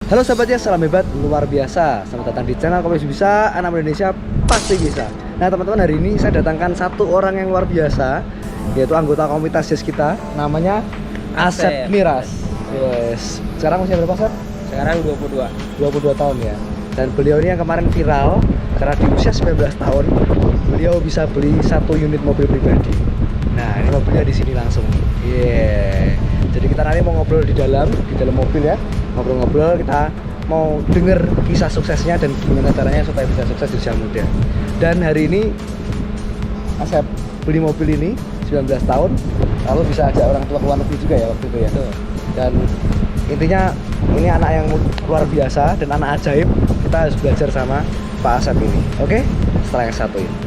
Halo sahabat ya, salam hebat luar biasa. Selamat datang di channel Kopi Bisa, anak Indonesia pasti bisa. Nah teman-teman, hari ini saya datangkan satu orang yang luar biasa, yaitu anggota komunitas JES kita, namanya Asep Miras. Yes. Sekarang usia berapa, Asep? Sekarang 22 tahun ya. Dan beliau ini yang kemarin viral karena di usia 19 tahun beliau bisa beli 1 unit mobil pribadi. Nah ini mobilnya di sini langsung. Jadi kita nanti mau ngobrol di dalam mobil ya. Ngobrol-ngobrol, kita mau denger kisah suksesnya dan gimana caranya supaya bisa sukses di usia muda. Dan hari ini Asep beli mobil ini 19 tahun, lalu bisa ajak orang tua ke luar negeri juga ya waktu itu ya. Dan intinya ini anak yang luar biasa dan anak ajaib. Kita harus belajar sama Pak Asep ini. Oke? Setelah yang satu ini.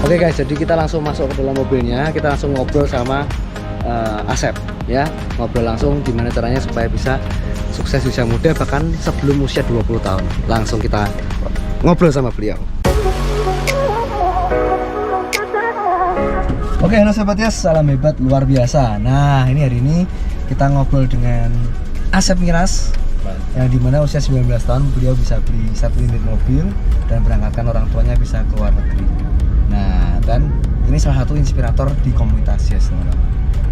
Oke guys, jadi kita langsung masuk ke dalam mobilnya, kita langsung ngobrol sama Asep ya. Ngobrol langsung gimana caranya supaya bisa sukses usia muda bahkan sebelum usia 20 tahun. Langsung kita ngobrol sama beliau. Oke, halo sahabat ya, salam hebat luar biasa. Nah, hari ini kita ngobrol dengan Asep Miras yang dimana usia 19 tahun beliau bisa beli 1 unit mobil dan berangkatkan orang tuanya bisa ke luar negeri. Nah, dan ini salah satu inspirator di komunitas JES, teman-teman.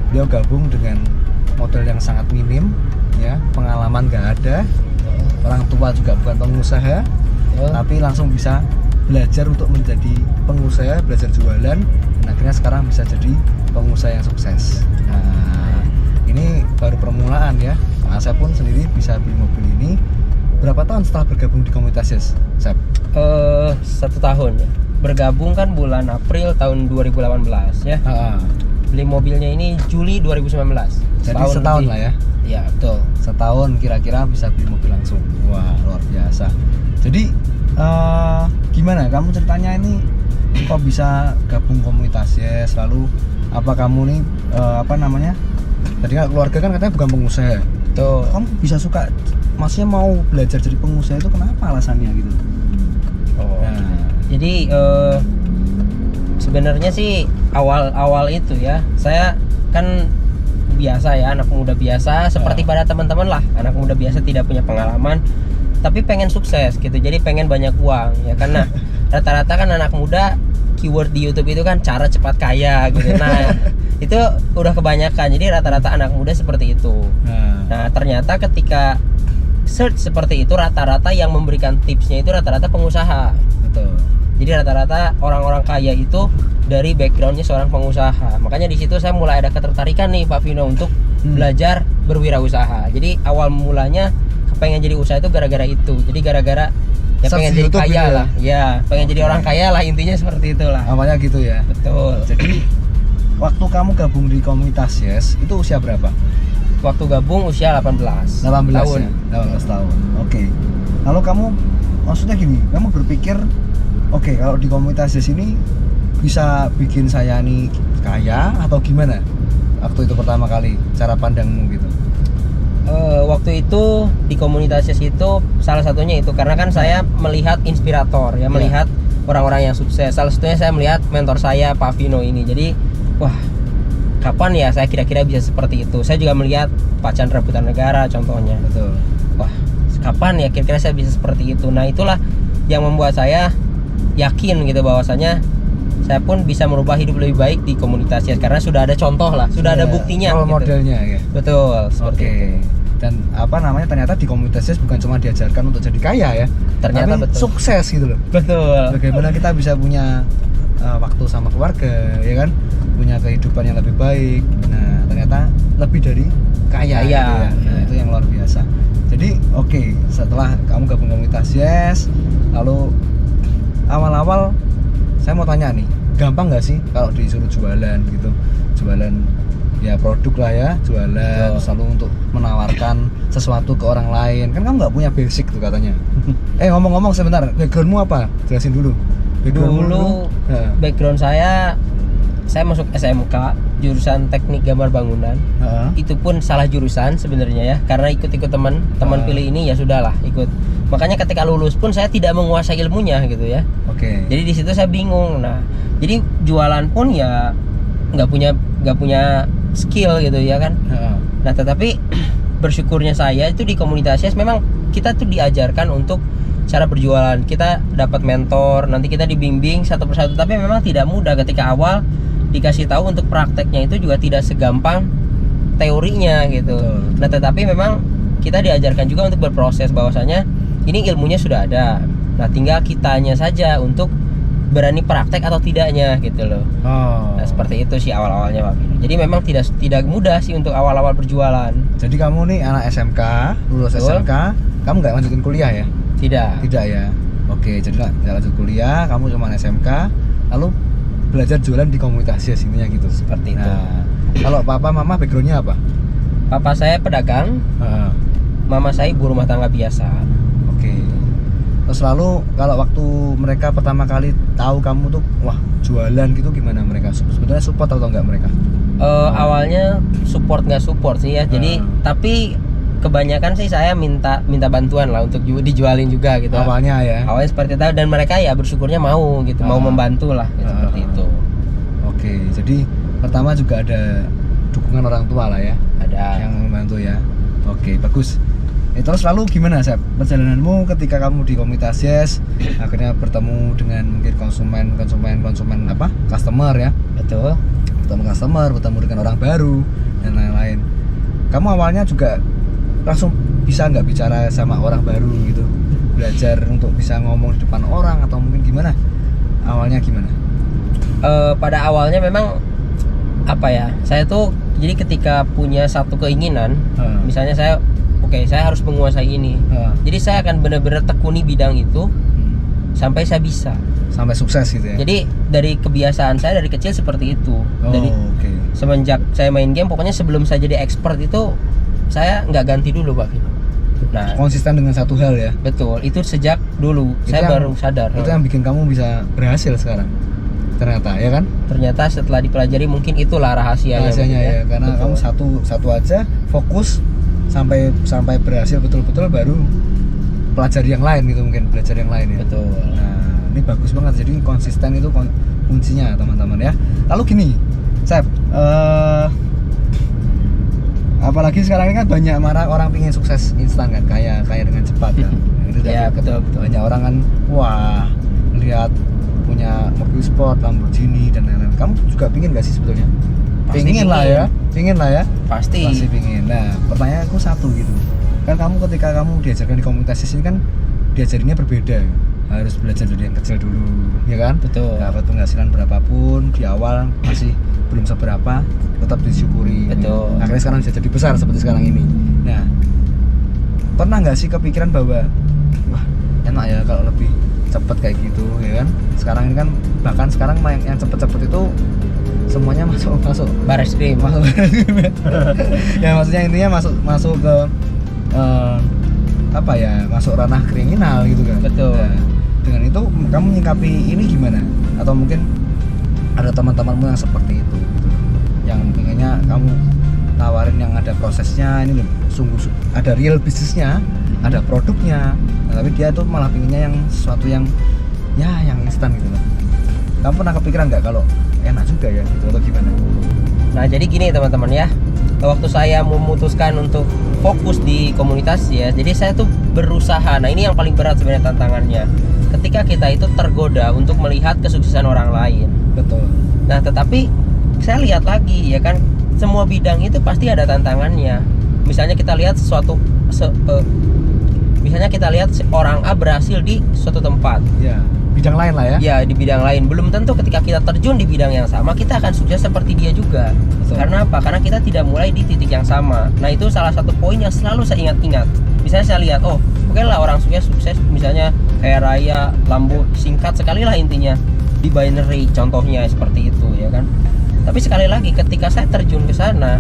Beliau gabung dengan modal yang sangat minim, ya, pengalaman nggak ada, orang tua juga bukan pengusaha, tapi langsung bisa belajar untuk menjadi pengusaha, belajar jualan, dan akhirnya sekarang bisa jadi pengusaha yang sukses. Nah, ini baru permulaan ya. Saya pun sendiri bisa beli mobil ini. Berapa tahun setelah bergabung di komunitas JES, Sep? 1 tahun ya. Bergabung kan bulan April tahun 2018 ya. Beli mobilnya ini Juli 2019. Jadi setahun lah ya. Iya, betul. Setahun kira-kira bisa beli mobil langsung. Wah, luar biasa. Jadi gimana kamu ceritanya ini kok bisa gabung komunitas JES? Lalu apa kamu nih tadi kan keluarga kan katanya bukan pengusaha. Tuh. Kamu bisa suka, maksudnya mau belajar jadi pengusaha itu kenapa alasannya gitu? Jadi sebenarnya sih awal itu ya, saya kan biasa ya, anak muda biasa seperti pada teman-teman lah, anak muda biasa tidak punya pengalaman tapi pengen sukses gitu, jadi pengen banyak uang ya, karena rata-rata kan anak muda keyword di YouTube itu kan cara cepat kaya gitu. Nah itu udah kebanyakan, jadi rata-rata anak muda seperti itu. Nah ternyata ketika search seperti itu, rata-rata yang memberikan tipsnya itu rata-rata pengusaha. Betul. Jadi rata-rata orang-orang kaya itu dari backgroundnya seorang pengusaha. Makanya di situ saya mulai ada ketertarikan nih Pak Vino untuk belajar berwirausaha. Jadi awal mulanya pengen jadi usaha itu gara-gara itu. Jadi gara-gara ya pengen jadi kaya lah. Ya, pengen jadi orang kaya lah, intinya seperti itulah. Awalnya gitu ya. Betul. Jadi waktu kamu gabung di komunitas JES itu usia berapa? Waktu gabung usia 18 tahun. Ya? 18 tahun. Oke. Lalu kamu maksudnya gini, kamu berpikir oke, kalau di komunitas JES ini bisa bikin saya nih kaya atau gimana? Waktu itu pertama kali, cara pandangmu gitu. Waktu itu di komunitas JES itu salah satunya itu karena kan saya melihat inspirator ya, melihat orang-orang yang sukses. Salah satunya saya melihat mentor saya Pak Vino ini. Jadi wah, kapan ya saya kira-kira bisa seperti itu. Saya juga melihat Pak Chandra Putanegara contohnya. Betul. Wah, kapan ya kira-kira saya bisa seperti itu. Nah itulah yang membuat saya yakin gitu bahwasanya saya pun bisa merubah hidup lebih baik di komunitas JES karena sudah ada contoh lah, sudah ada buktinya. Role gitu. modelnya ya. Betul. Seperti itu. Dan ternyata di komunitas JES bukan cuma diajarkan untuk jadi kaya ya, ternyata tapi betul. sukses gitu loh. Betul. Bagaimana kita bisa punya waktu sama keluarga, ya kan, punya kehidupan yang lebih baik. Nah ternyata lebih dari kaya. Gitu ya. Nah, itu yang luar biasa. Jadi setelah kamu gabung komunitas JES, lalu awal-awal saya mau tanya nih, gampang nggak sih kalau disuruh jualan gitu, jualan ya produk lah ya, jualan selalu untuk menawarkan sesuatu ke orang lain, kan kamu nggak punya basic tuh katanya. Ngomong-ngomong sebentar, backgroundmu apa? Jelasin dulu. Dulu Heeh. background saya masuk SMK jurusan teknik gambar bangunan. Heeh. Itu pun salah jurusan sebenarnya ya, karena ikut teman pilih ini ya sudahlah ikut. Makanya ketika lulus pun saya tidak menguasai ilmunya gitu ya. Oke. Jadi di situ saya bingung. Nah, jadi jualan pun ya nggak punya skill gitu ya kan. Heeh. Nah, tetapi bersyukurnya saya itu di komunitasnya memang kita tuh diajarkan untuk cara berjualan. Kita dapat mentor, nanti kita dibimbing satu persatu. Tapi memang tidak mudah ketika awal dikasih tahu untuk prakteknya itu juga tidak segampang teorinya gitu. Betul. Nah, tetapi memang kita diajarkan juga untuk berproses bahwasanya ini ilmunya sudah ada. Nah, tinggal kitanya saja untuk berani praktek atau tidaknya gitu loh. Oh. Nah, seperti itu sih awal-awalnya Pak Vino. Jadi memang tidak mudah sih untuk awal-awal berjualan. Jadi kamu nih anak SMK, lulus Betul. SMK, kamu nggak lanjutin kuliah ya? Tidak. Tidak ya. Oke, jadi nggak lanjut kuliah, kamu cuma SMK, lalu belajar jualan di komunitas ya intinya gitu. Seperti itu. Nah, kalau papa mama backgroundnya apa? Papa saya pedagang, Heeh. mama saya ibu rumah tangga biasa. Oke. Terus lalu kalau waktu mereka pertama kali tahu kamu tuh wah jualan gitu gimana mereka? Sebetulnya support atau enggak mereka? Awalnya support nggak support sih ya. Jadi tapi kebanyakan sih saya minta bantuan lah untuk dijualin juga gitu. Awalnya ya. Awalnya seperti itu dan mereka ya bersyukurnya mau gitu, mau membantu lah gitu, seperti itu. Oke, jadi pertama juga ada dukungan orang tua lah ya. Ada. Yang membantu ya. Oke, bagus. Terus lalu gimana Sep? Perjalananmu ketika kamu di komunitas Yes akhirnya bertemu dengan mungkin konsumen apa? Customer ya. Betul. Bertemu customer, bertemu dengan orang baru dan lain-lain. Kamu awalnya juga langsung bisa nggak bicara sama orang baru gitu? Belajar untuk bisa ngomong di depan orang atau mungkin gimana? Awalnya gimana? Pada awalnya memang apa ya? Saya tuh jadi ketika punya satu keinginan, misalnya saya harus menguasai ini. Jadi saya akan benar-benar tekuni bidang itu sampai saya bisa. Sampai sukses gitu ya. Jadi dari kebiasaan saya dari kecil seperti itu. Dari semenjak saya main game, pokoknya sebelum saya jadi expert itu saya nggak ganti dulu Pak Vino. Nah, konsisten dengan satu hal ya. betul. Itu sejak dulu Itu saya yang- baru sadar. Itu yang bikin kamu bisa berhasil sekarang. Ternyata ya kan? Ternyata setelah dipelajari mungkin itulah rahasianya. Rahasianya mungkin ya, karena Betul. kamu satu aja fokus sampai berhasil betul-betul baru pelajari yang lain gitu mungkin belajar yang lain ya. Betul. Nah, ini bagus banget. Jadi konsisten itu kuncinya teman-teman ya. Lalu gini, Sep, apalagi sekarang ini kan banyak orang pingin sukses instan kan, kaya dengan cepat kan. Itu Ya, tadi, betul. banyak orang kan, wah, lihat punya mobil sport, Lamborghini dan lain-lain. Kamu juga pingin gak sih sebetulnya? Pasti Pingin lah ya. Pasti. Pasti pingin. Nah, pertanyaanku satu gitu. Kan kamu ketika kamu diajarkan di komunitas ini kan diajarinnya berbeda. Harus belajar dari yang kecil dulu, ya kan? Betul. Dapat penghasilan berapapun di awal masih belum seberapa, tetap disyukuri. Betul. Akhirnya sekarang bisa jadi besar seperti sekarang ini. Nah, pernah nggak sih kepikiran bahwa wah enak ya kalau lebih cepet kayak gitu, ya kan? Sekarang ini kan bahkan sekarang yang cepet-cepet itu semuanya masuk Baris krim. ya maksudnya intinya masuk ke apa ya, masuk ranah kriminal gitu kan. Betul. Nah, dengan itu kamu menyikapi ini gimana? Atau mungkin ada teman-temanmu yang seperti itu gitu, yang pengennya kamu tawarin yang ada prosesnya, ini loh, sungguh ada real bisnisnya, ada produknya, nah, tapi dia tuh malah pengennya yang sesuatu yang yang instan gitu loh. Kamu pernah kepikiran nggak kalau enak juga ya gitu atau gimana? Nah, jadi gini teman-teman ya. Waktu saya memutuskan untuk fokus di komunitas ya, jadi saya tuh berusaha. Nah, ini yang paling berat sebenarnya tantangannya. Ketika kita itu tergoda untuk melihat kesuksesan orang lain. Betul. Nah, tetapi saya lihat lagi ya kan, semua bidang itu pasti ada tantangannya. Misalnya kita lihat misalnya kita lihat orang A berhasil di suatu tempat. Ya, bidang lain lah ya. Ya, di bidang lain. Belum tentu ketika kita terjun di bidang yang sama kita akan sukses seperti dia juga. Betul. Karena apa? Karena kita tidak mulai di titik yang sama. Nah, itu salah satu poin yang selalu saya ingat-ingat. Misalnya saya lihat, oh, oke lah orang sukses misalnya kayak Raya, Lambo, singkat sekali lah intinya. Di binary contohnya seperti itu ya kan. Tapi sekali lagi ketika saya terjun ke sana,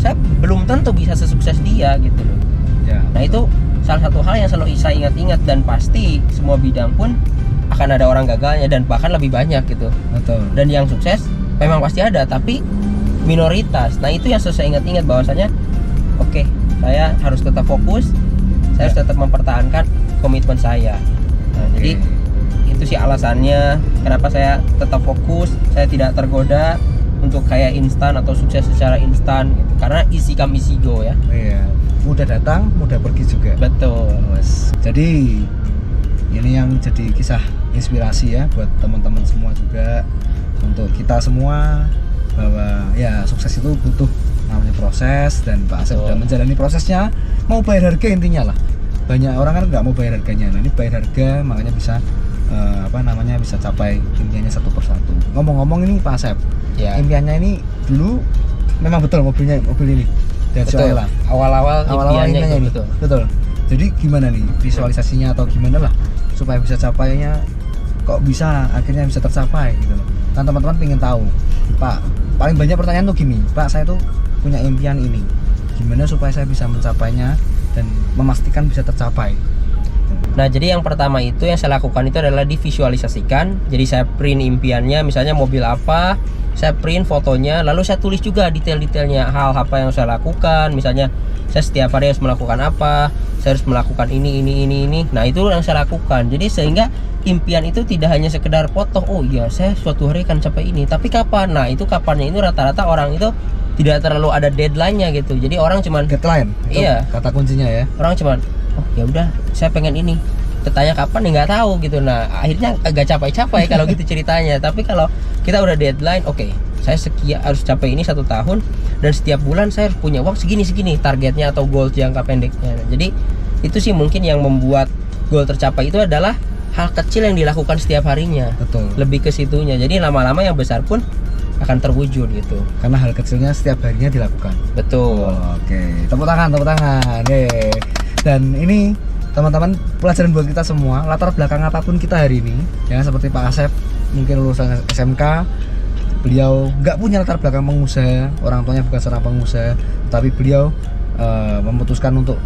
saya belum tentu bisa sesukses dia gitu loh. Ya. Nah, itu salah satu hal yang selalu saya ingat-ingat, dan pasti semua bidang pun akan ada orang gagalnya dan bahkan lebih banyak gitu. Betul. Dan yang sukses memang pasti ada, tapi minoritas. Nah itu yang saya ingat-ingat bahwasanya oke, saya harus tetap fokus, saya harus tetap mempertahankan komitmen saya. Nah, jadi itu sih alasannya kenapa saya tetap fokus, saya tidak tergoda untuk kayak instan atau sukses secara instan gitu. Karena easy come easy go ya. Iya, mudah datang, mudah pergi juga. Betul. Jadi ini yang jadi kisah inspirasi ya buat teman-teman semua juga, untuk kita semua, bahwa ya sukses itu butuh namanya proses, dan Pak Asep sudah menjalani prosesnya, mau bayar harga intinya lah. Banyak orang kan nggak mau bayar harganya, nah ini bayar harga makanya bisa bisa capai impiannya satu persatu. Ngomong-ngomong ini Pak Asep, Ya. impiannya ini dulu memang betul mobil ini dan Betul. lah. Awal-awal impiannya itu ini betul. Jadi gimana nih visualisasinya atau gimana lah supaya bisa capainya, kok bisa akhirnya bisa tercapai gitu loh. Kan teman-teman pengen tahu, Pak, paling banyak pertanyaan tuh gini, Pak saya tuh punya impian ini, gimana supaya saya bisa mencapainya dan memastikan bisa tercapai. Nah, jadi yang pertama itu yang saya lakukan itu adalah divisualisasikan. Jadi saya print impiannya, misalnya mobil apa, saya print fotonya, lalu saya tulis juga detail-detailnya, hal apa yang saya lakukan. Misalnya saya setiap hari harus melakukan apa, saya harus melakukan ini. Nah, itu yang saya lakukan. Jadi sehingga impian itu tidak hanya sekedar foto, oh iya saya suatu hari akan capai ini, tapi kapan? Nah, itu kapannya itu rata-rata orang itu tidak terlalu ada deadline-nya gitu. Jadi orang cuman Deadline, itu iya, kata kuncinya ya. orang cuman oh ya udah saya pengen ini, bertanya kapan ya nggak tahu gitu. Nah akhirnya agak capai-capai kalau gitu ceritanya. Tapi kalau kita udah deadline, oke, saya harus capai ini 1 tahun, dan setiap bulan saya harus punya uang segini targetnya atau goal jangka pendeknya. Nah, jadi itu sih mungkin yang membuat goal tercapai itu adalah hal kecil yang dilakukan setiap harinya. Betul. Lebih ke situnya. Jadi lama-lama yang besar pun akan terwujud gitu. Karena hal kecilnya setiap harinya dilakukan. Betul. Oke, tepuk tangan. Dan ini teman-teman pelajaran buat kita semua, latar belakang apapun kita hari ini, ya seperti Pak Asep mungkin lulusan SMK, beliau nggak punya latar belakang pengusaha, orang tuanya bukan seorang pengusaha, tapi beliau memutuskan untuk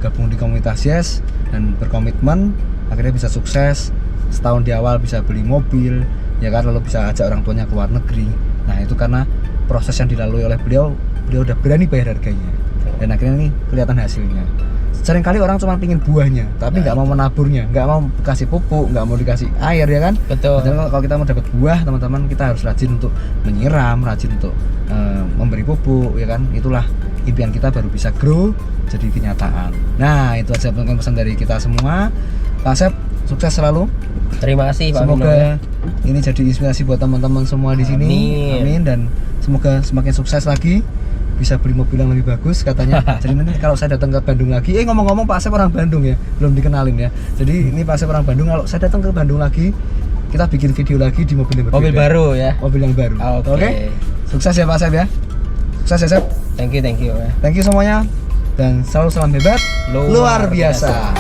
gabung di komunitas Yes dan berkomitmen, akhirnya bisa sukses. Setahun di awal bisa beli mobil, ya kan, lalu bisa ajak orang tuanya ke luar negeri. Nah itu karena proses yang dilalui oleh beliau udah berani bayar harganya, dan akhirnya nih kelihatan hasilnya. Seringkali orang cuma pingin buahnya, tapi nggak mau menaburnya, nggak mau kasih pupuk, nggak mau dikasih air, ya kan. Betul. Padahal kalau kita mau dapat buah, teman-teman, kita harus rajin untuk menyiram, rajin untuk memberi pupuk, ya kan. Itulah impian kita baru bisa grow jadi kenyataan. Nah itu aja mungkin pesan dari kita semua. Pak Asep, sukses selalu. Terima kasih Pak Bino. Semoga ini jadi inspirasi buat teman-teman semua di sini. Amin. Dan semoga semakin sukses lagi, bisa beli mobil yang lebih bagus katanya. Jadi nanti kalau saya datang ke Bandung lagi, ngomong-ngomong Pak Asep orang Bandung ya, belum dikenalin ya. Jadi ini Pak Asep orang Bandung, kalau saya datang ke Bandung lagi, kita bikin video lagi di mobil yang berbeda. Mobil baru ya. Mobil yang baru. Oke. Sukses ya Pak Asep ya. Sukses ya Asep. Thank you ya. Thank you semuanya, dan selalu salam hebat luar biasa.